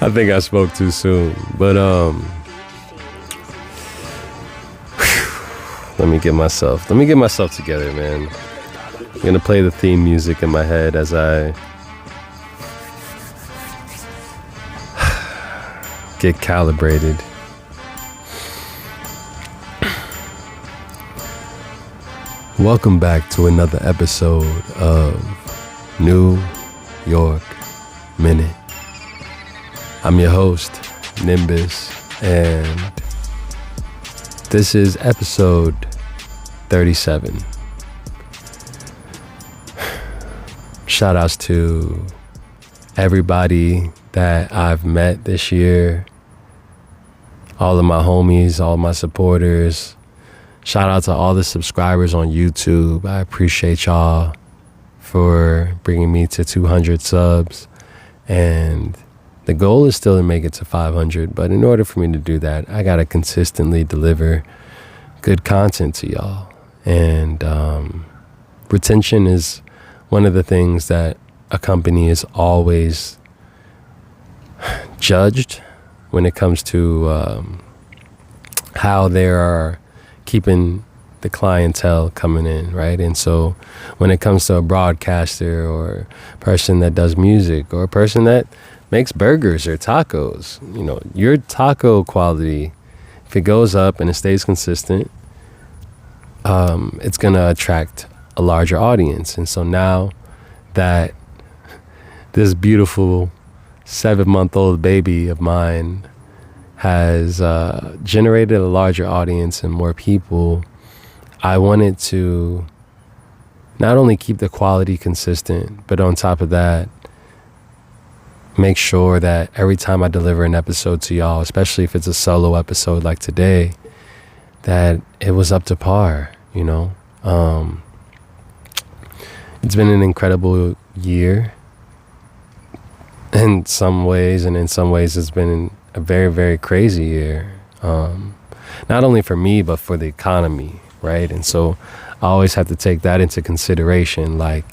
I think I spoke too soon, but let me get myself together, man. I'm gonna play the theme music in my head as I get calibrated. Welcome back to another episode of New York Minute. I'm your host, Nimbus, and this is episode 37. Shout outs to everybody that I've met this year, all of my homies, all my supporters. Shout out to all the subscribers on YouTube. I appreciate y'all for bringing me to 200 subs. And the goal is still to make it to 500. But in order for me to do that, I got to consistently deliver good content to y'all. And retention is one of the things that a company is always judged when it comes to how they are keeping the clientele coming in, right? And so when it comes to a broadcaster or a person that does music or a person that makes burgers or tacos, you know, your taco quality, if it goes up and it stays consistent, it's gonna attract a larger audience. And so now that this beautiful 7-month-old baby of mine has generated a larger audience and more people, I wanted to not only keep the quality consistent, but on top of that, make sure that every time I deliver an episode to y'all, especially if it's a solo episode like today, that it was up to par, you know? It's been an incredible year in some ways, and in some ways it's been a very, very crazy year. Not only for me, but for the economy, right? And so I always have to take that into consideration. Like,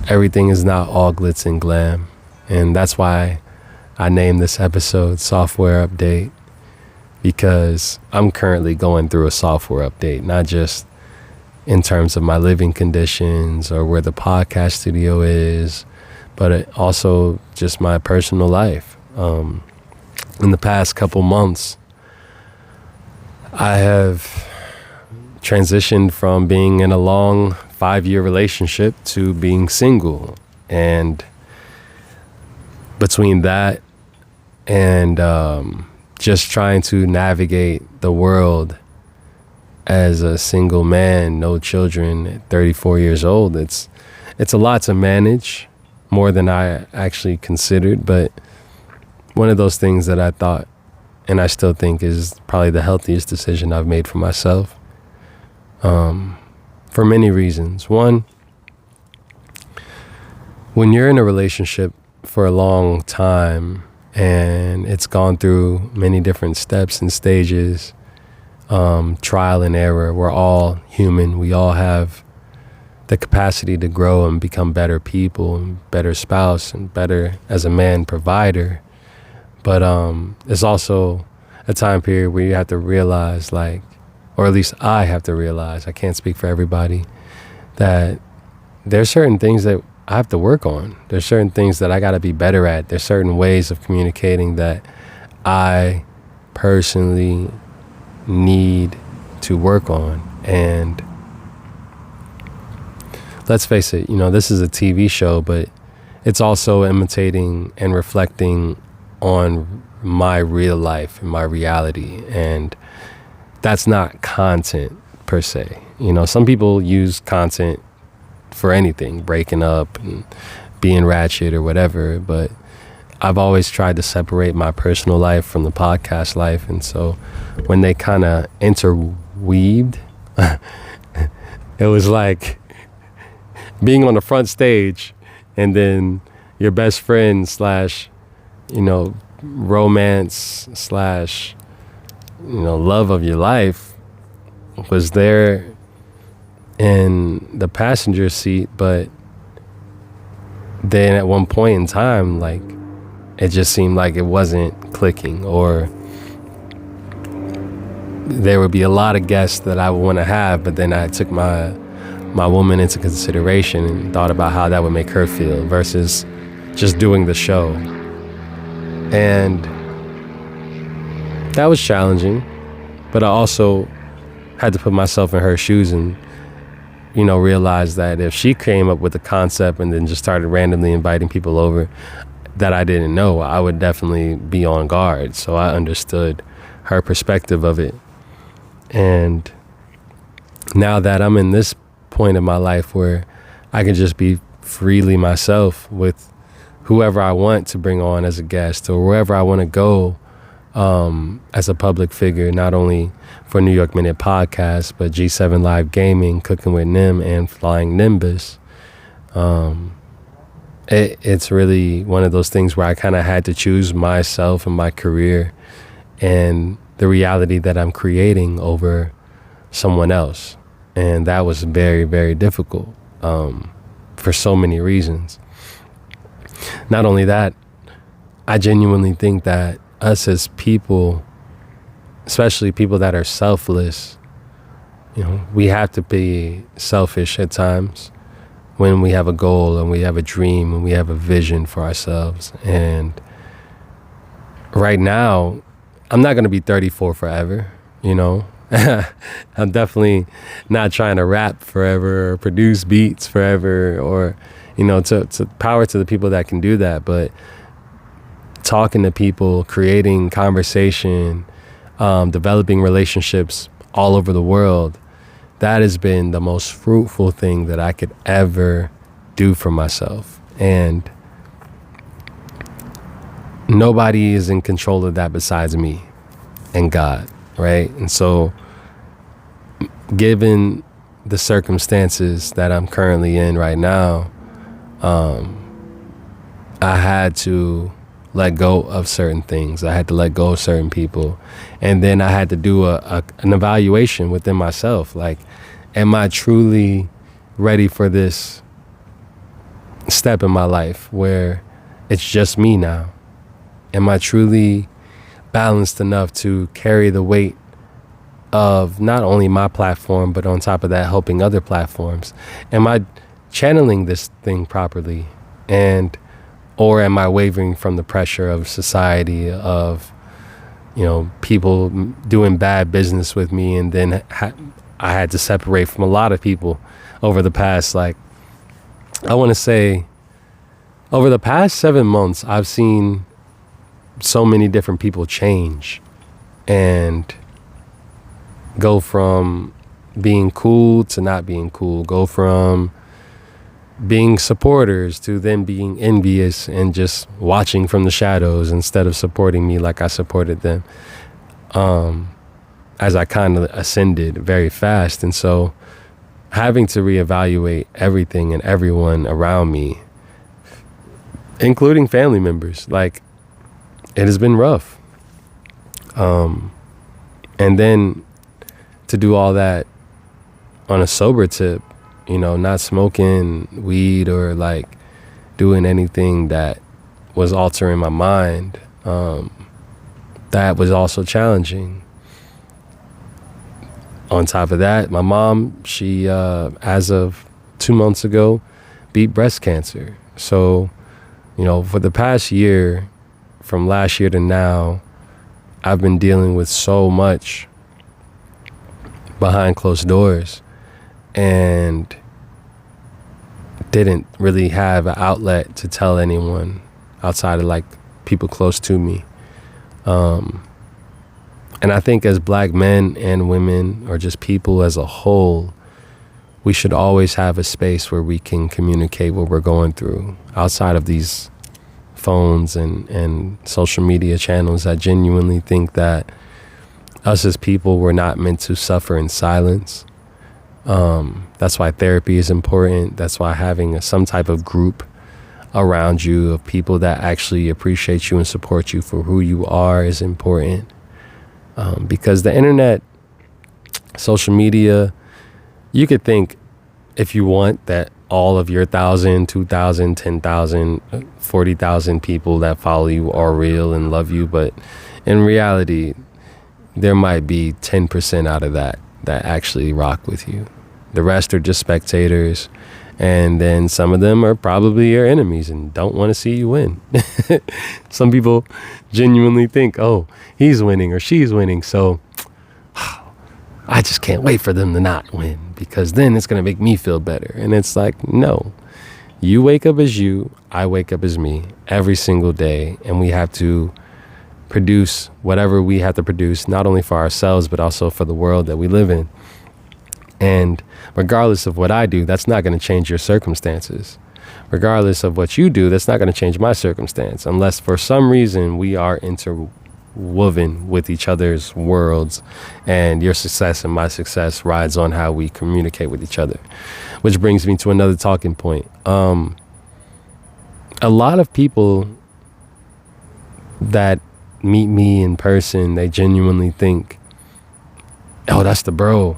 everything is not all glitz and glam. And that's why I named this episode Software Update, because I'm currently going through a software update, not just in terms of my living conditions or where the podcast studio is, but also just my personal life. In the past couple months, I have transitioned from being in a long 5-year relationship to being single. And between that and just trying to navigate the world as a single man, no children, at 34 years old, it's a lot to manage, more than I actually considered. But one of those things that I thought, and I still think, is probably the healthiest decision I've made for myself, for many reasons. One, when you're in a relationship for a long time and it's gone through many different steps and stages, trial and error, we're all human. We all have the capacity to grow and become better people and better spouse and better as a man provider. But it's also a time period where you have to realize, like, or at least I have to realize, I can't speak for everybody, that there's certain things that I have to work on. There's certain things that I got to be better at. There's certain ways of communicating that I personally need to work on. And let's face it, you know, this is a TV show, but it's also imitating and reflecting on my real life and my reality. And that's not content per se. You know, some people use content for anything, breaking up and being ratchet or whatever, but I've always tried to separate my personal life from the podcast life. And so when they kind of interweaved, it was like being on the front stage and then your best friend slash, you know, romance slash, you know, love of your life was there in the passenger seat. But then at one point in time, like, it just seemed like it wasn't clicking, or there would be a lot of guests that I would want to have, but then I took my woman into consideration and thought about how that would make her feel versus just doing the show. And that was challenging, but I also had to put myself in her shoes and, realize that if she came up with a concept and then just started randomly inviting people over that I didn't know, I would definitely be on guard. So I understood her perspective of it. And now that I'm in this point in my life where I can just be freely myself with whoever I want to bring on as a guest, or wherever I want to go as a public figure, not only for New York Minute Podcast, but G7 Live Gaming, Cooking with Nim, and Flying Nimbus. It's really one of those things where I kind of had to choose myself and my career and the reality that I'm creating over someone else. And that was very, very difficult for so many reasons. Not only that, I genuinely think that us as people, especially people that are selfless, we have to be selfish at times when we have a goal and we have a dream and we have a vision for ourselves. And right now, I'm not going to be 34 forever, I'm definitely not trying to rap forever or produce beats forever, or, to power to the people that can do that. But talking to people, creating conversation, developing relationships all over the world, that has been the most fruitful thing that I could ever do for myself. And nobody is in control of that besides me and God, right? And so, given the circumstances that I'm currently in right now, I had to let go of certain things. I had to let go of certain people. And then I had to do an evaluation within myself. Like, am I truly ready for this step in my life where it's just me now? Am I truly balanced enough to carry the weight of not only my platform, but on top of that, helping other platforms? Am I channeling this thing properly? Or am I wavering from the pressure of society, of, people doing bad business with me? And then I had to separate from a lot of people over the past, I want to say, over the past 7 months, I've seen so many different people change and go from being cool to not being cool, go from being supporters to then being envious and just watching from the shadows instead of supporting me like I supported them, as I kind of ascended very fast. And so having to reevaluate everything and everyone around me, including family members, it has been rough. And then to do all that on a sober tip, not smoking weed or doing anything that was altering my mind, that was also challenging. On top of that, my mom, she, as of 2 months ago, beat breast cancer. So, for the past year, from last year to now, I've been dealing with so much behind closed doors and didn't really have an outlet to tell anyone outside of people close to me. And I think as Black men and women, or just people as a whole, we should always have a space where we can communicate what we're going through outside of these phones and social media channels. I genuinely think that us as people, we're not meant to suffer in silence. That's why therapy is important. That's why having some type of group around you of people that actually appreciate you and support you for who you are is important. Because the internet, social media, you could think if you want that all of your 1,000, 2,000, 10,000, 40,000 people that follow you are real and love you. But in reality, there might be 10% out of that actually rock with you. The rest are just spectators. And then some of them are probably your enemies and don't want to see you win. Some people genuinely think, oh, he's winning or she's winning, so I just can't wait for them to not win because then it's going to make me feel better. And it's like, no, you wake up as you, I wake up as me every single day. And we have to produce whatever we have to produce, not only for ourselves, but also for the world that we live in. And regardless of what I do, that's not going to change your circumstances. Regardless of what you do, that's not going to change my circumstance, unless for some reason we are interwoven with each other's worlds, and your success and my success rides on how we communicate with each other. Which brings me to another talking point. A lot of people that meet me in person, they genuinely think, oh, that's the bro.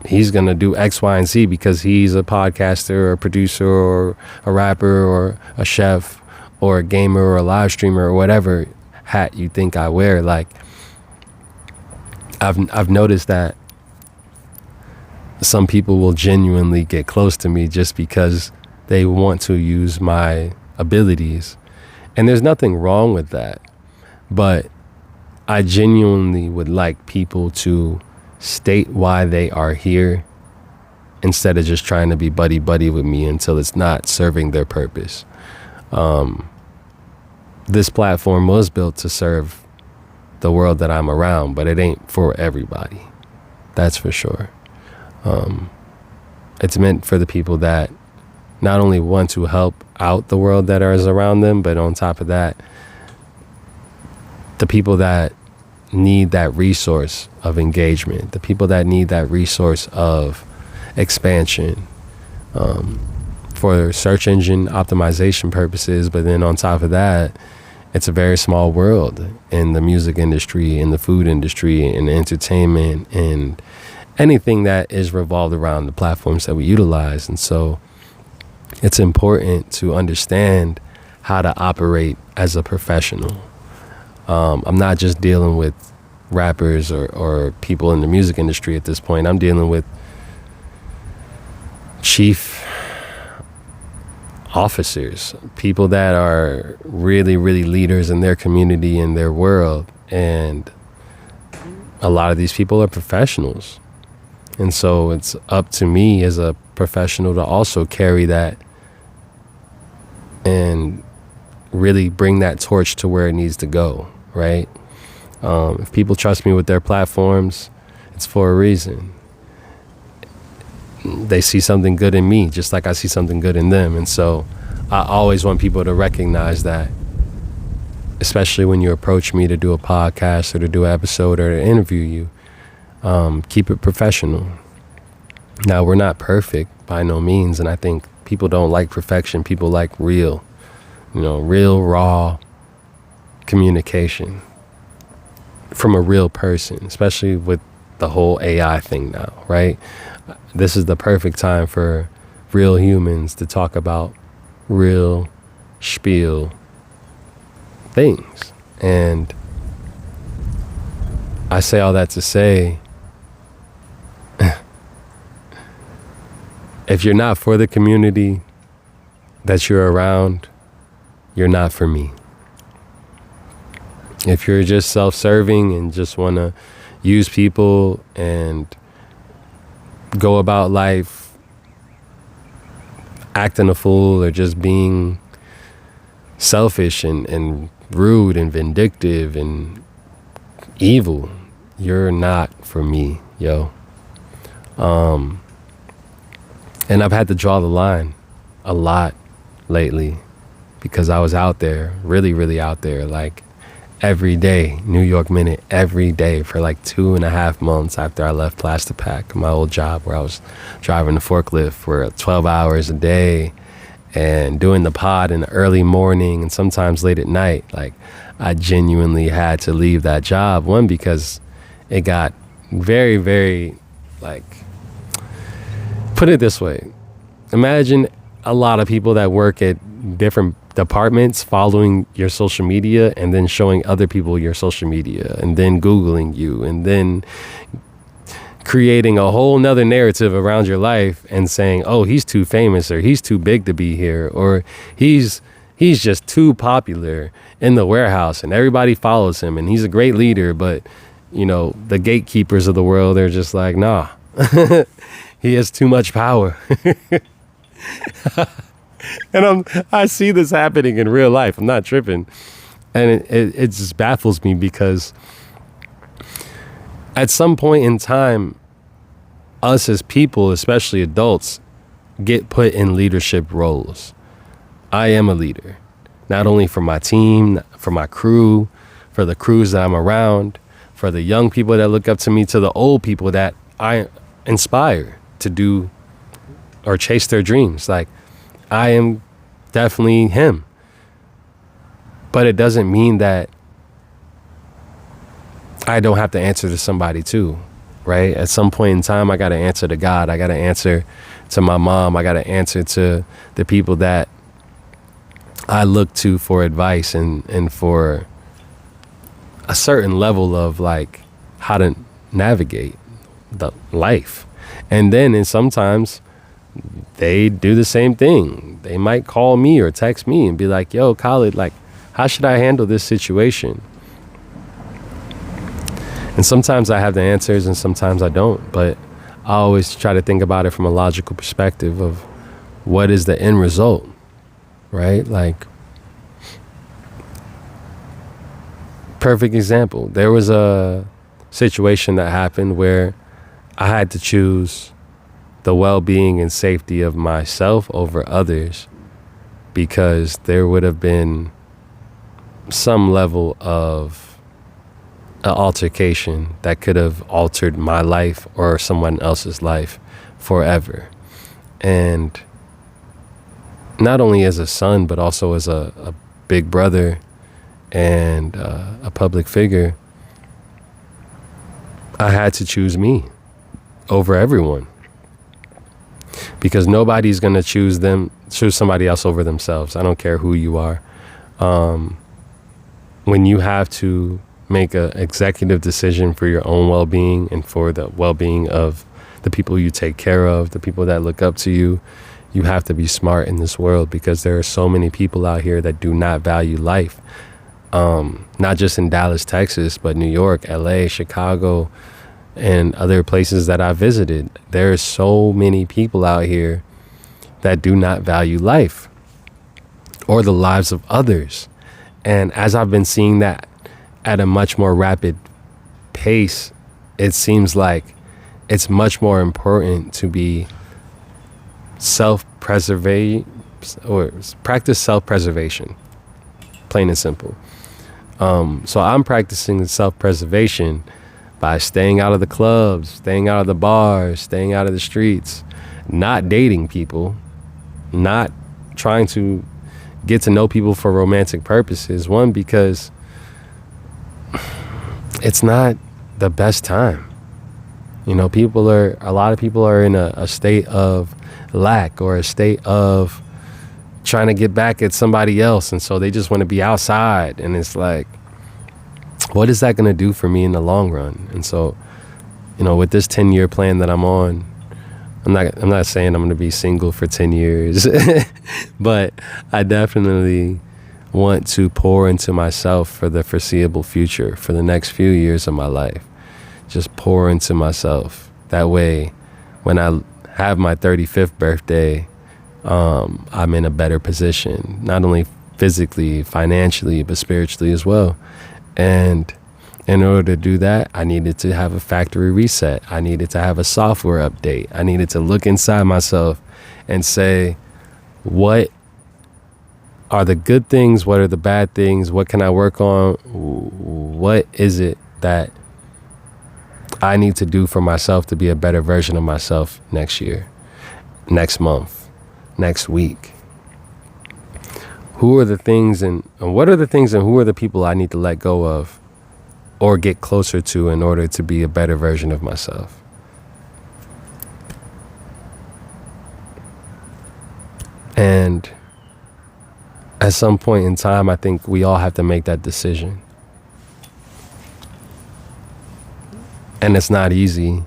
He's going to do X, Y, and Z because he's a podcaster or a producer or a rapper or a chef or a gamer or a live streamer or whatever hat you think I wear. Like, I've noticed that some people will genuinely get close to me just because they want to use my abilities. And there's nothing wrong with that. But I genuinely would like people to state why they are here instead of just trying to be buddy-buddy with me until it's not serving their purpose. This platform was built to serve the world that I'm around, but it ain't for everybody. That's for sure. It's meant for the people that not only want to help out the world that is around them, but on top of that, the people that need that resource of engagement, the people that need that resource of expansion for search engine optimization purposes. But then on top of that, it's a very small world in the music industry, in the food industry, in entertainment, and anything that is revolved around the platforms that we utilize. And so it's important to understand how to operate as a professional. I'm not just dealing with rappers or people in the music industry at this point. I'm dealing with chief officers, people that are really, really leaders in their community and their world. And a lot of these people are professionals. And so it's up to me as a professional to also carry that and really bring that torch to where it needs to go, right? If people trust me with their platforms, it's for a reason. They see something good in me, just like I see something good in them. And so I always want people to recognize that, especially when you approach me to do a podcast or to do an episode or to interview you. Keep it professional. Now, we're not perfect by no means, and I think people don't like perfection. People like real, real, raw communication from a real person, especially with the whole AI thing now, right? This is the perfect time for real humans to talk about real spiel things. And I say all that to say, if you're not for the community that you're around, you're not for me. If you're just self-serving and just want to use people and go about life acting a fool or just being selfish and rude and vindictive and evil, you're not for me, yo. And I've had to draw the line a lot lately because I was out there, really, really out there, like every day, New York Minute, every day for like 2.5 months after I left Plastipack, my old job where I was driving the forklift for 12 hours a day and doing the pod in the early morning and sometimes late at night. Like, I genuinely had to leave that job. One, because it got very, very, like, put it this way. Imagine a lot of people that work at different departments following your social media and then showing other people your social media and then Googling you and then creating a whole nother narrative around your life and saying, oh, he's too famous, or he's too big to be here, or he's just too popular in the warehouse and everybody follows him and he's a great leader. But, you know, the gatekeepers of the world are just like, nah, he has too much power. And I see this happening in real life. I'm not tripping. And it just baffles me because at some point in time, us as people, especially adults, get put in leadership roles. I am a leader, not only for my team, for my crew, for the crews that I'm around, for the young people that look up to me, to the old people that I inspire to do or chase their dreams. Like, I am definitely him. But it doesn't mean that I don't have to answer to somebody too, right? At some point in time, I got to answer to God. I got to answer to my mom. I got to answer to the people that I look to for advice and for a certain level of like how to navigate the life. And then sometimes they do the same thing. They might call me or text me and be like, yo, Khalid, like, how should I handle this situation? And sometimes I have the answers and sometimes I don't. But I always try to think about it from a logical perspective of what is the end result, right? Like, perfect example. There was a situation that happened where I had to choose the well-being and safety of myself over others because there would have been some level of an altercation that could have altered my life or someone else's life forever. And not only as a son, but also as a big brother and a public figure, I had to choose me over everyone. Because nobody's going to choose somebody else over themselves. I don't care who you are. When you have to make an executive decision for your own well-being and for the well-being of the people you take care of, the people that look up to you, you have to be smart in this world because there are so many people out here that do not value life. Not just in Dallas, Texas, but New York, LA, Chicago, and other places that I visited. There are so many people out here that do not value life or the lives of others. And as I've been seeing that at a much more rapid pace, it seems like it's much more important to be self-preservation or practice self-preservation, plain and simple. So I'm practicing self-preservation by staying out of the clubs, staying out of the bars, staying out of the streets, not dating people, not trying to get to know people for romantic purposes. One, because it's not the best time. You know, a lot of people are in a state of lack or a state of trying to get back at somebody else. And so they just want to be outside. And it's like, what is that going to do for me in the long run? And so, you know, with this 10-year plan that I'm on, I'm not saying I'm going to be single for 10 years, but I definitely want to pour into myself for the foreseeable future, for the next few years of my life. Just pour into myself. That way, when I have my 35th birthday, I'm in a better position, not only physically, financially, but spiritually as well. And in order to do that, I needed to have a factory reset. I needed to have a software update. I needed to look inside myself and say, what are the good things? What are the bad things? What can I work on? What is it that I need to do for myself to be a better version of myself next year, next month, next week? Who are the things and what are the things and who are the people I need to let go of or get closer to in order to be a better version of myself? And at some point in time, I think we all have to make that decision. And it's not easy.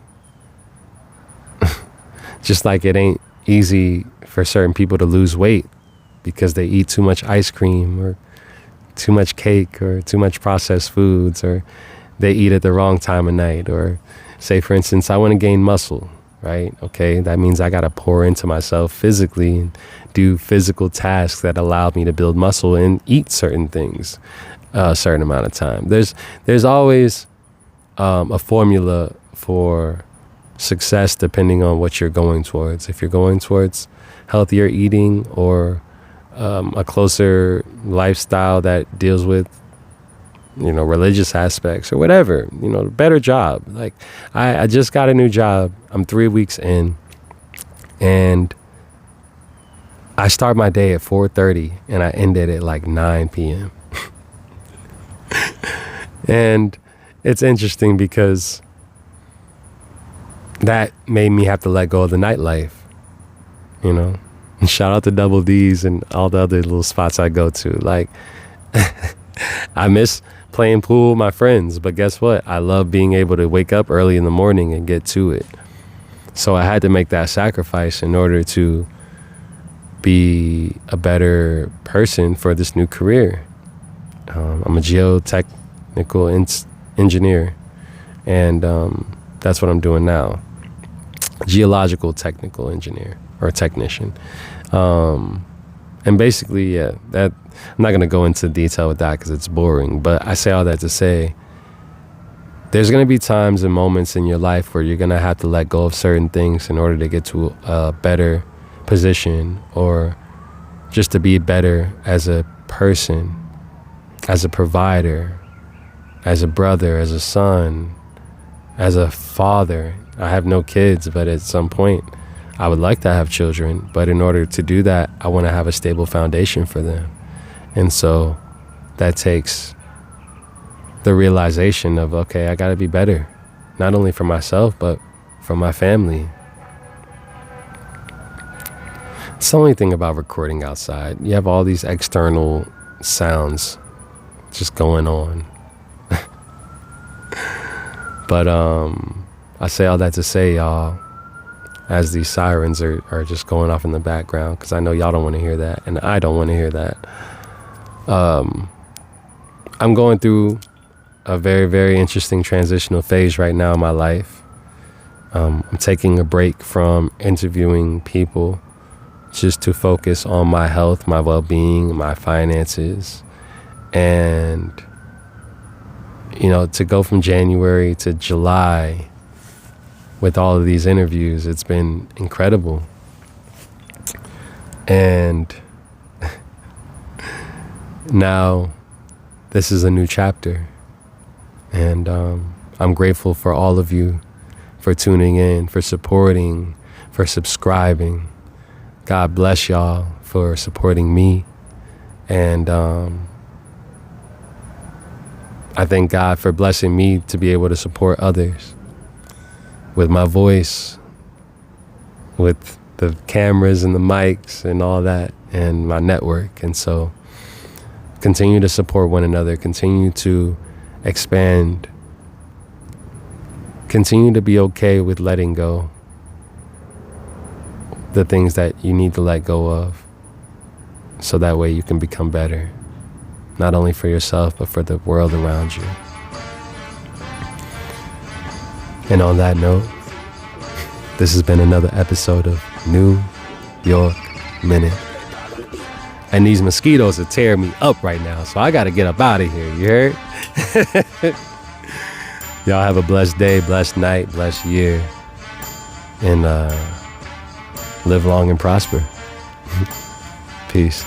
Just like it ain't easy for certain people to lose weight because they eat too much ice cream or too much cake or too much processed foods, or they eat at the wrong time of night. Or say, for instance, I want to gain muscle, right? Okay, that means I got to pour into myself physically and do physical tasks that allow me to build muscle and eat certain things a certain amount of time. There's always a formula for success depending on what you're going towards. If you're going towards healthier eating or a closer lifestyle that deals with, religious aspects or whatever, better job. Like I just got a new job. I'm 3 weeks in, and I start my day at 4:30 and I end it at like 9 p.m. And it's interesting because that made me have to let go of the nightlife, And shout out to Double D's and all the other little spots I go to. Like, I miss playing pool with my friends, but guess what? I love being able to wake up early in the morning and get to it. So I had to make that sacrifice in order to be a better person for this new career. I'm a geotechnical engineer, and that's what I'm doing now. Geological technical engineer or technician. And basically, that I'm not going to go into detail with that because it's boring, but I say all that to say there's going to be times and moments in your life where you're going to have to let go of certain things in order to get to a better position, or just to be better as a person, as a provider, as a brother, as a son, as a father. I have no kids, but at some point I would like to have children. But in order to do that, I want to have a stable foundation for them. And so that takes the realization of, okay, I got to be better, not only for myself, but for my family. It's the only thing about recording outside. You have all these external sounds just going on. But I say all that to say, y'all, as these sirens are just going off in the background, because I know y'all don't want to hear that, and I don't want to hear that. I'm going through a very, very interesting transitional phase right now in my life. I'm taking a break from interviewing people just to focus on my health, my well-being, my finances, and to go from January to July with all of these interviews, it's been incredible. And now this is a new chapter. And I'm grateful for all of you for tuning in, for supporting, for subscribing. God bless y'all for supporting me. And I thank God for blessing me to be able to support others with my voice, with the cameras and the mics and all that, and my network. And so continue to support one another, continue to expand, continue to be okay with letting go the things that you need to let go of, so that way you can become better, not only for yourself, but for the world around you. And on that note, this has been another episode of New York Minute. And these mosquitoes are tearing me up right now, so I got to get up out of here, you heard? Y'all have a blessed day, blessed night, blessed year, and live long and prosper. Peace.